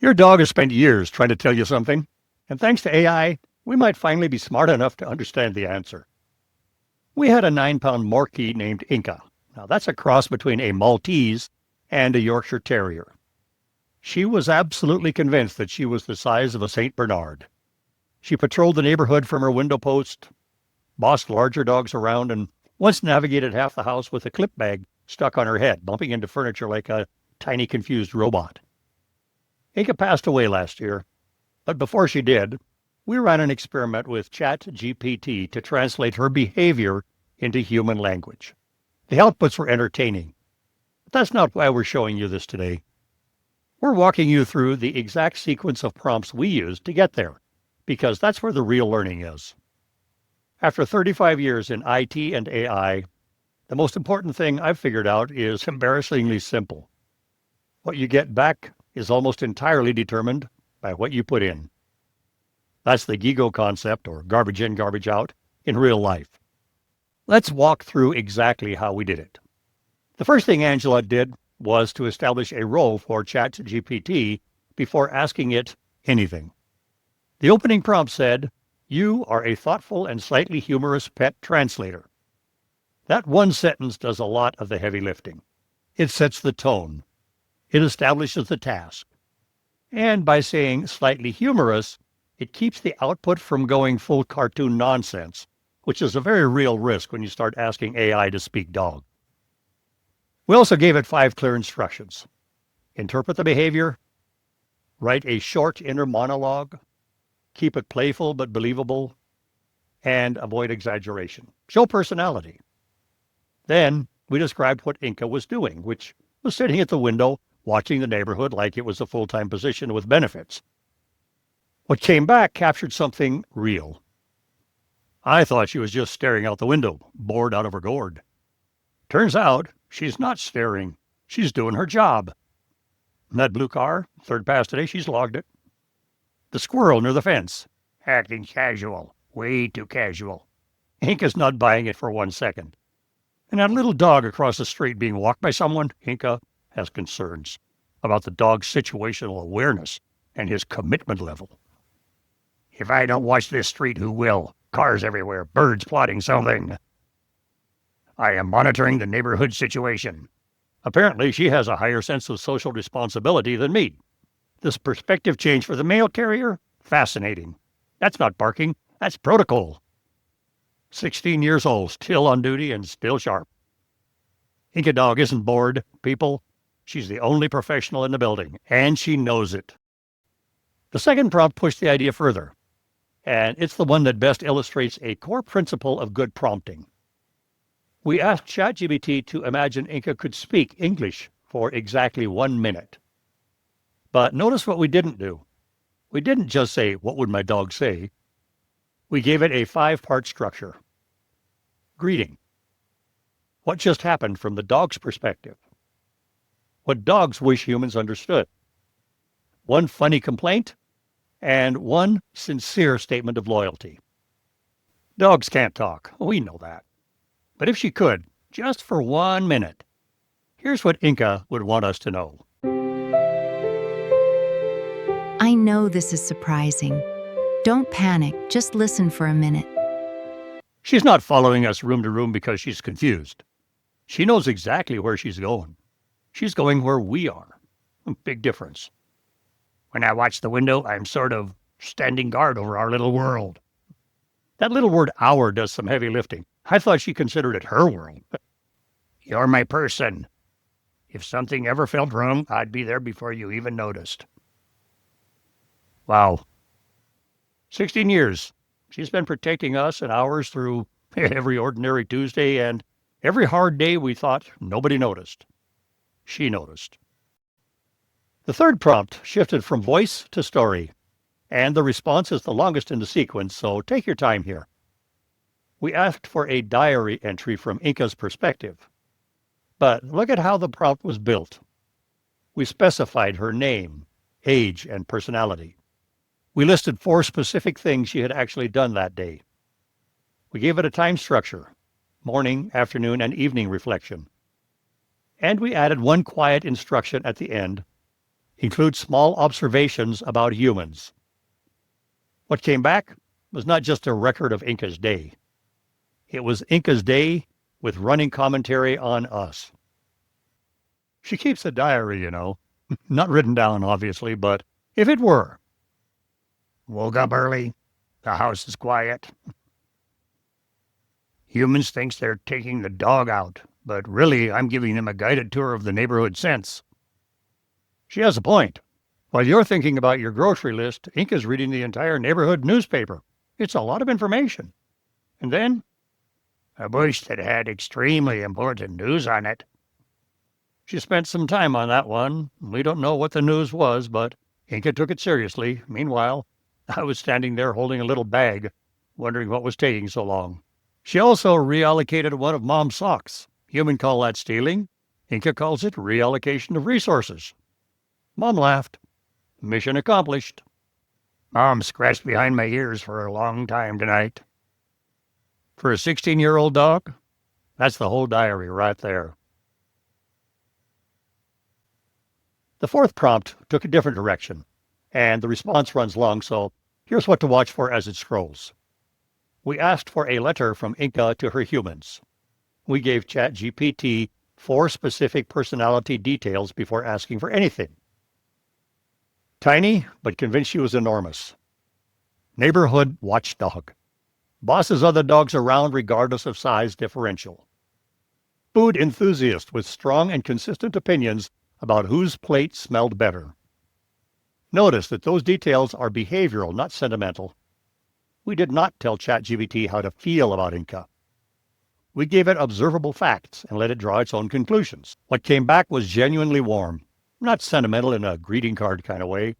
Your dog has spent years trying to tell you something, and thanks to AI, we might finally be smart enough to understand the answer. We had a 9-pound Morkie named Inca. Now, that's a cross between a Maltese and a Yorkshire Terrier. She was absolutely convinced that she was the size of a St. Bernard. She patrolled the neighborhood from her window post, bossed larger dogs around, and once navigated half the house with a clip bag stuck on her head, bumping into furniture like a tiny confused robot. Inca passed away last year, but before she did, we ran an experiment with ChatGPT to translate her behavior into human language. The outputs were entertaining, but that's not why we're showing you this today. We're walking you through the exact sequence of prompts we used to get there, because that's where the real learning is. After 35 years in IT and AI, the most important thing I've figured out is embarrassingly simple. What you get back is almost entirely determined by what you put in. That's the GIGO concept, or garbage in, garbage out, in real life. Let's walk through exactly how we did it. The first thing Angela did was to establish a role for ChatGPT before asking it anything. The opening prompt said, "You are a thoughtful and slightly humorous pet translator." That one sentence does a lot of the heavy lifting. It sets the tone. It establishes the task. And by saying slightly humorous, it keeps the output from going full cartoon nonsense, which is a very real risk when you start asking AI to speak dog. We also gave it 5 clear instructions. Interpret the behavior, write a short inner monologue, keep it playful but believable, and avoid exaggeration. Show personality. Then we described what Inca was doing, which was sitting at the window watching the neighborhood like it was a full-time position with benefits. What came back captured something real. I thought she was just staring out the window, bored out of her gourd. Turns out she's not staring. She's doing her job. That blue car, third pass today, she's logged it. The squirrel near the fence, acting casual, way too casual. Inca's not buying it for 1 second. And that little dog across the street being walked by someone, Inca has concerns about the dog's situational awareness and his commitment level. If I don't watch this street, who will? Cars everywhere, birds plotting something. I am monitoring the neighborhood situation. Apparently, she has a higher sense of social responsibility than me. This perspective change for the mail carrier? Fascinating. That's not barking, that's protocol. 16 years old, still on duty and still sharp. Inca dog isn't bored, people. She's the only professional in the building, and she knows it. The second prompt pushed the idea further, and it's the one that best illustrates a core principle of good prompting. We asked ChatGPT to imagine Inca could speak English for exactly 1 minute. But notice what we didn't do. We didn't just say, "What would my dog say?" We gave it a 5-part structure. Greeting. What just happened from the dog's perspective? What dogs wish humans understood? 1 funny complaint, and 1 sincere statement of loyalty. Dogs can't talk, we know that. But if she could, just for 1 minute, here's what Inca would want us to know. I know this is surprising. Don't panic, just listen for a minute. She's not following us room to room because she's confused. She knows exactly where she's going. She's going where we are. Big difference. When I watch the window, I'm sort of standing guard over our little world. That little word "our" does some heavy lifting. I thought she considered it her world. You're my person. If something ever felt wrong, I'd be there before you even noticed. Wow. 16 years. She's been protecting us and ours through every ordinary Tuesday and every hard day we thought nobody noticed. She noticed. The third prompt shifted from voice to story, and the response is the longest in the sequence, so take your time here. We asked for a diary entry from Inca's perspective. But look at how the prompt was built. We specified her name, age, and personality. We listed 4 specific things she had actually done that day. We gave it a time structure, morning, afternoon, and evening reflection. And we added 1 quiet instruction at the end. Include small observations about humans. What came back was not just a record of Inca's day. It was Inca's day with running commentary on us. She keeps a diary, Not written down, obviously, but if it were. Woke up early. The house is quiet. Humans thinks they're taking the dog out, but really I'm giving them a guided tour of the neighborhood since. She has a point. While you're thinking about your grocery list, Inca's reading the entire neighborhood newspaper. It's a lot of information. And then, a bush that had extremely important news on it. She spent some time on that one. We don't know what the news was, but Inca took it seriously. Meanwhile, I was standing there holding a little bag, wondering what was taking so long. She also reallocated one of Mom's socks. Human call that stealing. Inca calls it reallocation of resources. Mom laughed. Mission accomplished. Mom scratched behind my ears for a long time tonight. For a 16-year-old dog, that's the whole diary right there. The fourth prompt took a different direction, and the response runs long, so here's what to watch for as it scrolls. We asked for a letter from Inca to her humans. We gave ChatGPT 4 specific personality details before asking for anything. Tiny, but convinced she was enormous. Neighborhood watchdog. Bosses other dogs around regardless of size differential. Food enthusiast with strong and consistent opinions about whose plate smelled better. Notice that those details are behavioral, not sentimental. We did not tell ChatGPT how to feel about Inca. We gave it observable facts and let it draw its own conclusions. What came back was genuinely warm, not sentimental in a greeting card kind of way,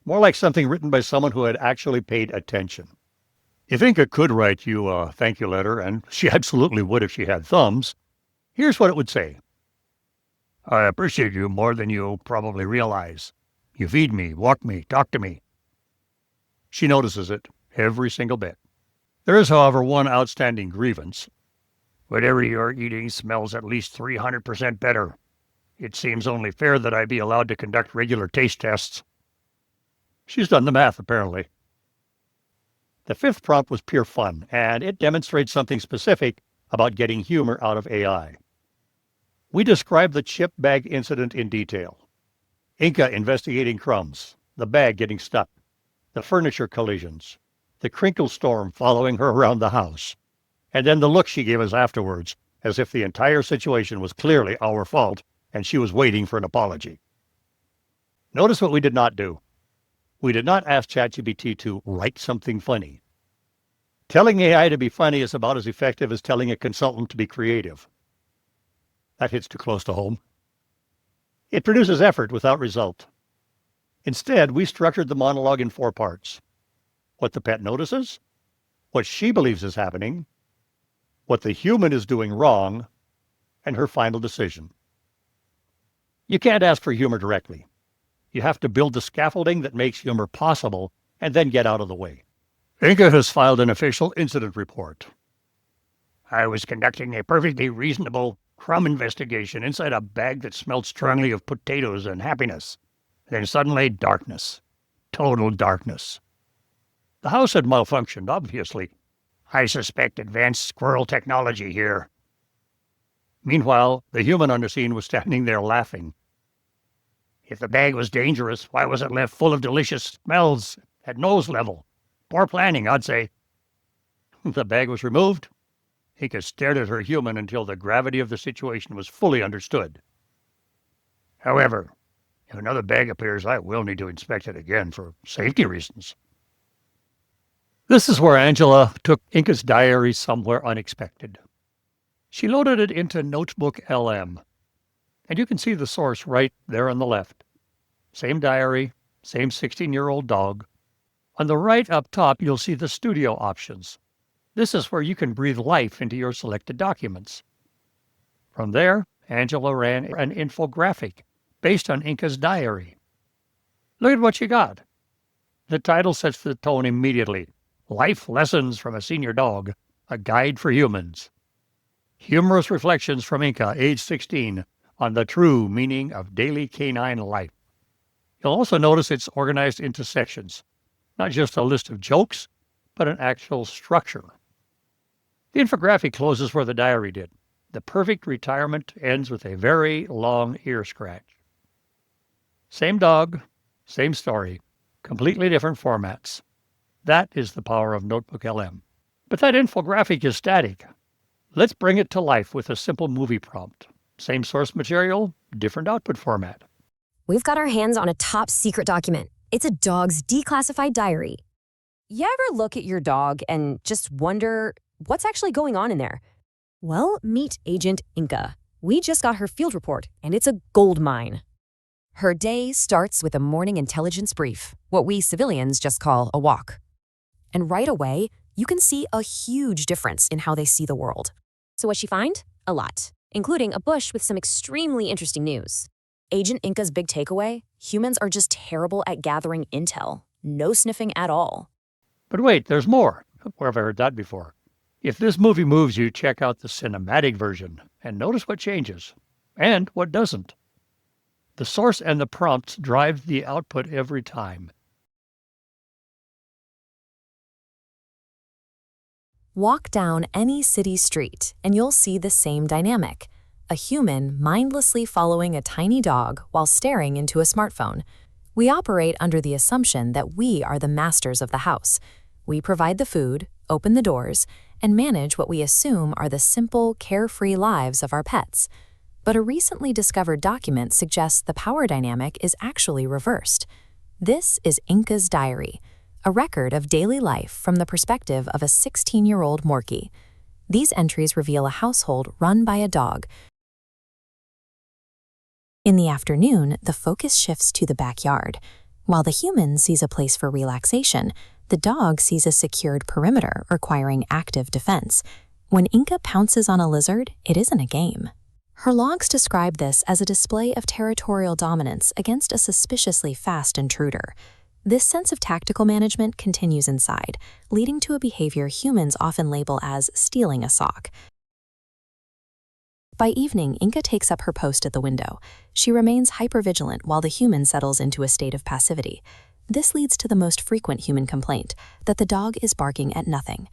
more like something written by someone who had actually paid attention. If Inca could write you a thank you letter, and she absolutely would if she had thumbs, here's what it would say. I appreciate you more than you probably realize. You feed me, walk me, talk to me. She notices it, every single bit. There is, however, one outstanding grievance. Whatever you're eating smells at least 300% better. It seems only fair that I be allowed to conduct regular taste tests. She's done the math, apparently. The fifth prompt was pure fun, and it demonstrates something specific about getting humor out of AI. We described the chip bag incident in detail. Inca investigating crumbs, the bag getting stuck, the furniture collisions, the crinkle storm following her around the house, and then the look she gave us afterwards, as if the entire situation was clearly our fault and she was waiting for an apology. Notice what we did not do. We did not ask ChatGPT to write something funny. Telling AI to be funny is about as effective as telling a consultant to be creative. That hits too close to home. It produces effort without result. Instead, we structured the monologue in 4 parts. What the pet notices, what she believes is happening, what the human is doing wrong, and her final decision. You can't ask for humor directly. You have to build the scaffolding that makes humor possible and then get out of the way. Inca has filed an official incident report. I was conducting a perfectly reasonable crumb investigation inside a bag that smelled strongly of potatoes and happiness. Then suddenly darkness. Total darkness. The house had malfunctioned, obviously. I suspect advanced squirrel technology here. Meanwhile, the human on the scene was standing there laughing. If the bag was dangerous, why was it left full of delicious smells at nose level? Poor planning, I'd say. The bag was removed. Inca stared at her human until the gravity of the situation was fully understood. However, if another bag appears, I will need to inspect it again for safety reasons. This is where Angela took Inca's diary somewhere unexpected. She loaded it into NotebookLM, and you can see the source right there on the left. Same diary, same 16-year-old dog. On the right up top, you'll see the studio options. This is where you can breathe life into your selected documents. From there, Angela ran an infographic based on Inca's diary. Look at what you got. The title sets the tone immediately. Life Lessons from a Senior Dog, a Guide for Humans. Humorous reflections from Inca, age 16, on the true meaning of daily canine life. You'll also notice it's organized into sections, not just a list of jokes, but an actual structure. The infographic closes where the diary did. The perfect retirement ends with a very long ear scratch. Same dog, same story, completely different formats. That is the power of NotebookLM. But that infographic is static. Let's bring it to life with a simple movie prompt. Same source material, different output format. We've got our hands on a top secret document. It's a dog's declassified diary. You ever look at your dog and just wonder what's actually going on in there? Well, meet Agent Inca. We just got her field report, and it's a gold mine. Her day starts with a morning intelligence brief, what we civilians just call a walk. And right away, you can see a huge difference in how they see the world. So what'd she find? A lot, including a bush with some extremely interesting news. Agent Inca's big takeaway: humans are just terrible at gathering intel. No sniffing at all. But wait, there's more. Where have I heard that before? If this movie moves you, check out the cinematic version and notice what changes and what doesn't. The source and the prompts drive the output every time. Walk down any city street and you'll see the same dynamic. A human mindlessly following a tiny dog while staring into a smartphone. We operate under the assumption that we are the masters of the house. We provide the food, open the doors, and manage what we assume are the simple, carefree lives of our pets. But a recently discovered document suggests the power dynamic is actually reversed. This is Inca's diary, a record of daily life from the perspective of a 16-year-old Morkie. These entries reveal a household run by a dog. In the afternoon, the focus shifts to the backyard. While the human sees a place for relaxation, the dog sees a secured perimeter requiring active defense. When Inca pounces on a lizard, it isn't a game. Her logs describe this as a display of territorial dominance against a suspiciously fast intruder. This sense of tactical management continues inside, leading to a behavior humans often label as stealing a sock. By evening, Inca takes up her post at the window. She remains hypervigilant while the human settles into a state of passivity. This leads to the most frequent human complaint, that the dog is barking at nothing.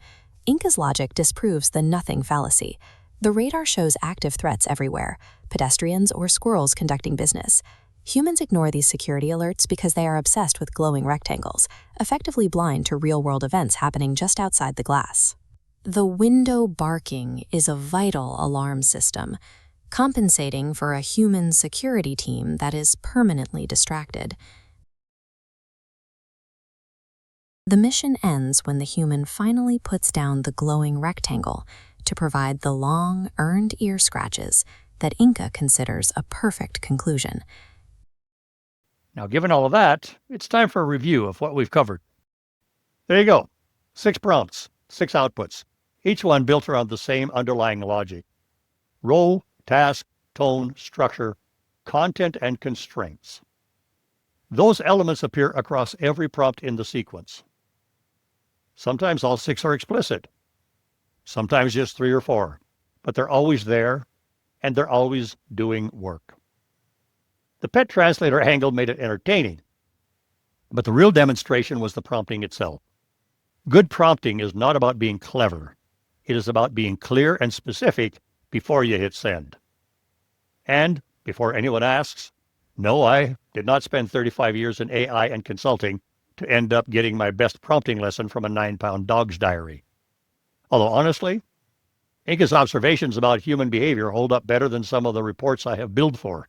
Inca's logic disproves the nothing fallacy. The radar shows active threats everywhere, pedestrians or squirrels conducting business. Humans ignore these security alerts because they are obsessed with glowing rectangles, effectively blind to real-world events happening just outside the glass. The window barking is a vital alarm system, compensating for a human security team that is permanently distracted. The mission ends when the human finally puts down the glowing rectangle to provide the long, earned ear scratches that Inca considers a perfect conclusion. Now, given all of that, it's time for a review of what we've covered. There you go. 6 prompts, 6 outputs, each one built around the same underlying logic. Role, task, tone, structure, content, and constraints. Those elements appear across every prompt in the sequence. Sometimes all 6 are explicit, sometimes just 3 or 4, but they're always there, and they're always doing work. The pet translator angle made it entertaining, but the real demonstration was the prompting itself. Good prompting is not about being clever. It is about being clear and specific before you hit send. And before anyone asks, no, I did not spend 35 years in AI and consulting to end up getting my best prompting lesson from a 9-pound dog's diary. Although honestly, Inca's observations about human behavior hold up better than some of the reports I have billed for.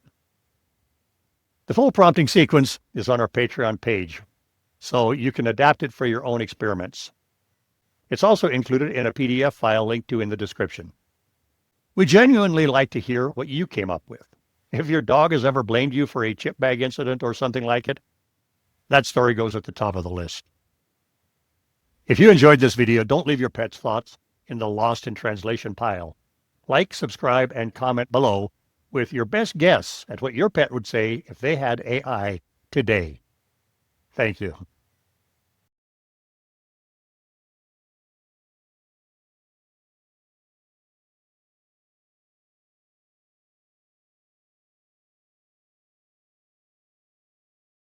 The full prompting sequence is on our Patreon page, so you can adapt it for your own experiments. It's also included in a PDF file linked to in the description. We genuinely like to hear what you came up with. If your dog has ever blamed you for a chip bag incident or something like it, that story goes at the top of the list. If you enjoyed this video, don't leave your pet's thoughts in the lost in translation pile. Like, subscribe, and comment below with your best guess at what your pet would say if they had AI today. Thank you.